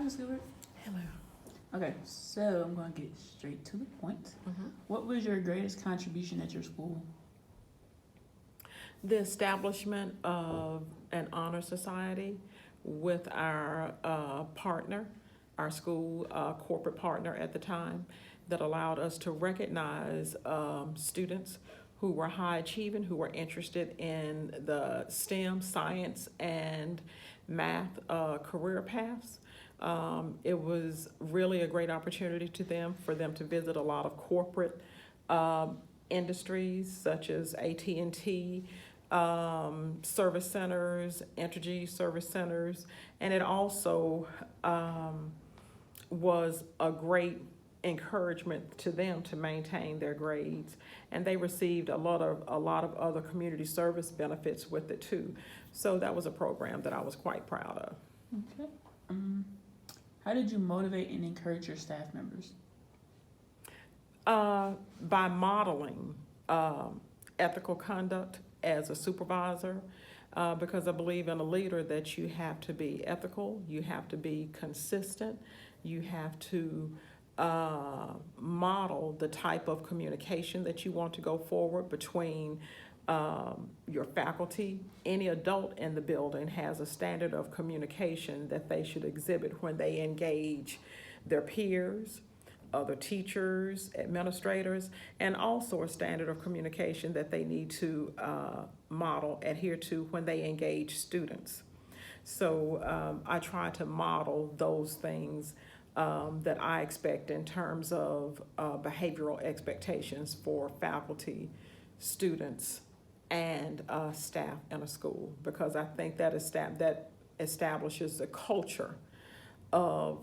Ms. Gilbert. Hello. Okay, so I'm going to get straight to the point. What was your greatest contribution at your school? The establishment of an honor society with our partner, our school corporate partner at the time, that allowed us to recognize students who were high achieving, who were interested in the STEM, science, and math career paths. It was really a great opportunity for them to visit a lot of corporate industries such as AT&T, service centers, Entergy service centers, and it also was a great encouragement to them to maintain their grades, and they received a lot of other community service benefits with it too. So that was a program that I was quite proud of. Okay. How did you motivate and encourage your staff members? By modeling ethical conduct as a supervisor, because I believe in a leader that you have to be ethical, you have to be consistent, you have to model the type of communication that you want to go forward between your faculty. Any adult in the building has a standard of communication that they should exhibit when they engage their peers, other teachers, administrators, and also a standard of communication that they need to adhere to when they engage students. So I try to model those things that I expect in terms of behavioral expectations for faculty, students, and staff in a school, because I think that establishes the culture of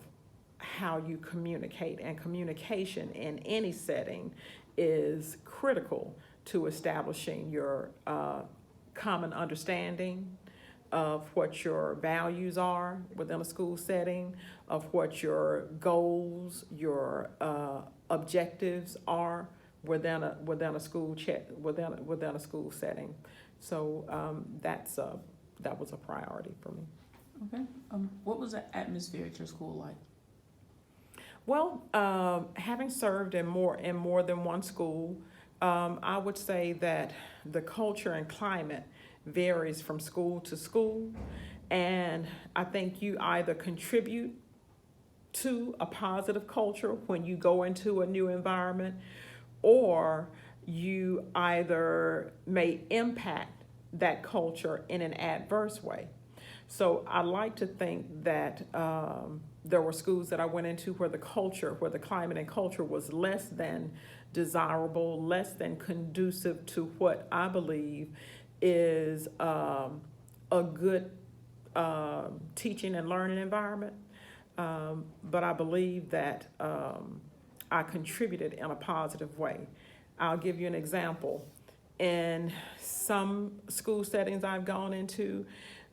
how you communicate, and communication in any setting is critical to establishing your common understanding of what your values are within a school setting, of what your goals, your objectives are within a school within a school setting. So that was a priority for me. Okay. What was the atmosphere at your school like? Well, having served in more than one school, I would say that the culture and climate varies from school to school, and I think you either contribute to a positive culture when you go into a new environment, or you either may impact that culture in an adverse way. So I like to think that there were schools that I went into where the climate and culture was less than desirable, less than conducive to what I believe is a good teaching and learning environment. But I believe that I contributed in a positive way. I'll give you an example. In some school settings I've gone into,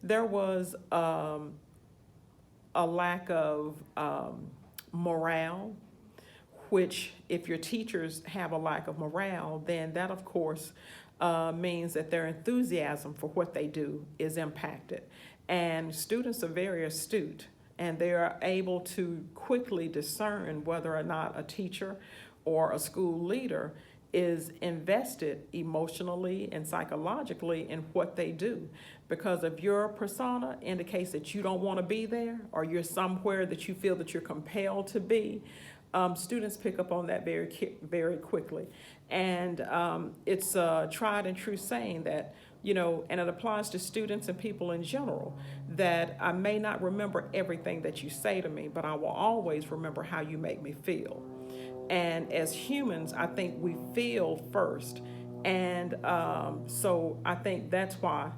there was a lack of morale, which if your teachers have a lack of morale, then that of course means that their enthusiasm for what they do is impacted. And students are very astute, and they are able to quickly discern whether or not a teacher or a school leader is invested emotionally and psychologically in what they do. Because if your persona indicates that you don't want to be there, or you're somewhere that you feel that you're compelled to be, students pick up on that very quickly. And it's a tried and true saying that, and it applies to students and people in general, that I may not remember everything that you say to me, but I will always remember how you make me feel. And as humans, I think we feel first. And so I think that's why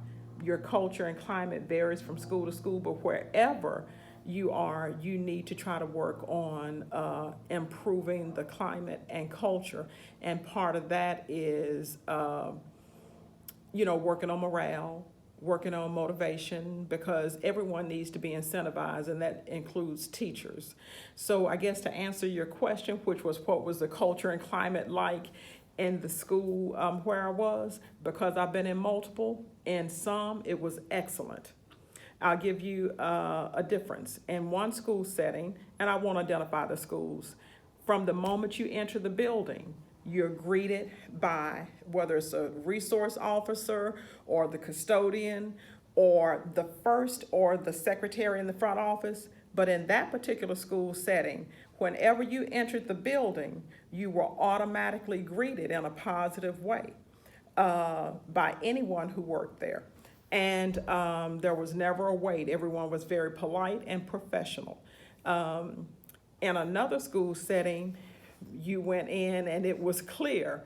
your culture and climate varies from school to school, but wherever you are, you need to try to work on improving the climate and culture. And part of that is, working on morale, working on motivation, because everyone needs to be incentivized, and that includes teachers. So I guess to answer your question, which was what was the culture and climate like in the school where I was, because I've been in multiple, in some it was excellent. I'll give you a difference. In one school setting, and I won't identify the schools, from the moment you enter the building, you're greeted by, whether it's a resource officer or the custodian or the first or the secretary in the front office. But in that particular school setting, whenever you entered the building, you were automatically greeted in a positive way by anyone who worked there. And there was never a wait. Everyone was very polite and professional. In another school setting, you went in and it was clear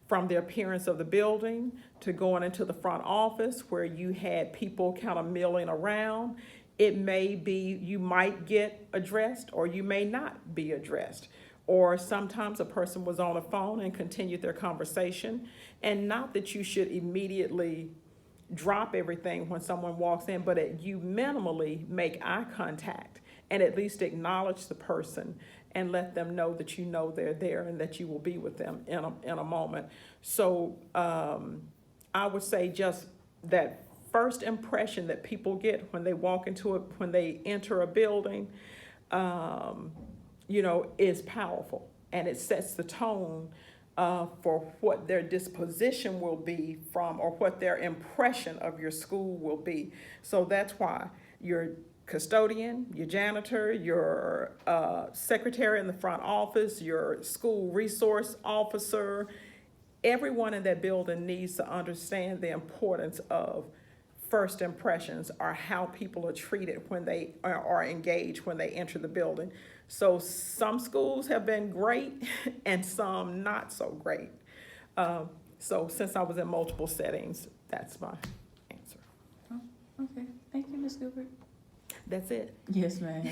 from the appearance of the building to going into the front office where you had people kind of milling around. It may be, you might get addressed or you may not be addressed. Or sometimes a person was on the phone and continued their conversation. And not that you should immediately drop everything when someone walks in, but you minimally make eye contact and at least acknowledge the person and let them know that you know they're there and that you will be with them in a moment. So I would say just that first impression that people get when they walk into it, when they enter a building, is powerful, and it sets the tone for what their disposition will be from, or what their impression of your school will be. So that's why your custodian, your janitor, your secretary in the front office, your school resource officer, everyone in that building needs to understand the importance of first impressions, or how people are treated when they are engaged when they enter the building. So some schools have been great and some not so great. So since I was in multiple settings, that's my answer. Oh, okay. Thank you, Ms. Gilbert. That's it. Yes, ma'am.